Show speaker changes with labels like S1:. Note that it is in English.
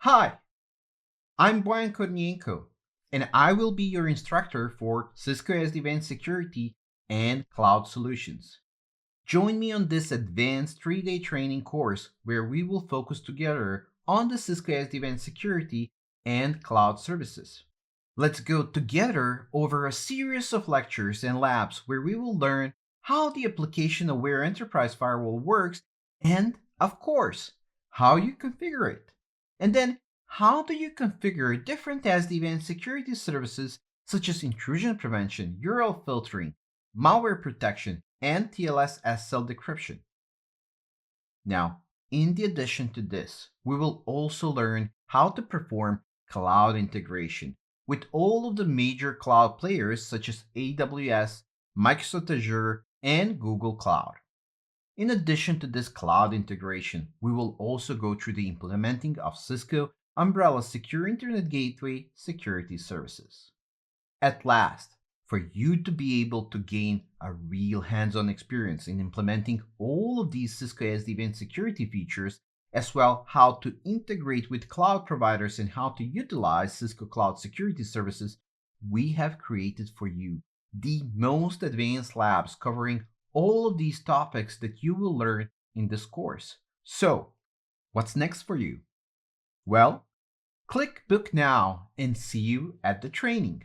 S1: Hi, I'm Bojan Kornijenko, and I will be your instructor for Cisco SD-WAN security and cloud solutions. Join me on this advanced 3-day training course where we will focus together on the Cisco SD-WAN security and cloud services. Let's go together over a series of lectures and labs where we will learn how the application-aware enterprise firewall works and, of course, how you configure it. And then, how do you configure different SD-WAN security services such as intrusion prevention, URL filtering, malware protection, and TLS SSL decryption? Now, in addition to this, we will also learn how to perform cloud integration with all of the major cloud players such as AWS, Microsoft Azure, and Google Cloud. In addition to this cloud integration, we will also go through the implementing of Cisco Umbrella Secure Internet Gateway security services. At last, for you to be able to gain a real hands-on experience in implementing all of these Cisco SD-WAN security features, as well how to integrate with cloud providers and how to utilize Cisco Cloud Security Services, we have created for you the most advanced labs covering all of these topics that you will learn in this course. So, what's next for you? Well, click book now and see you at the training.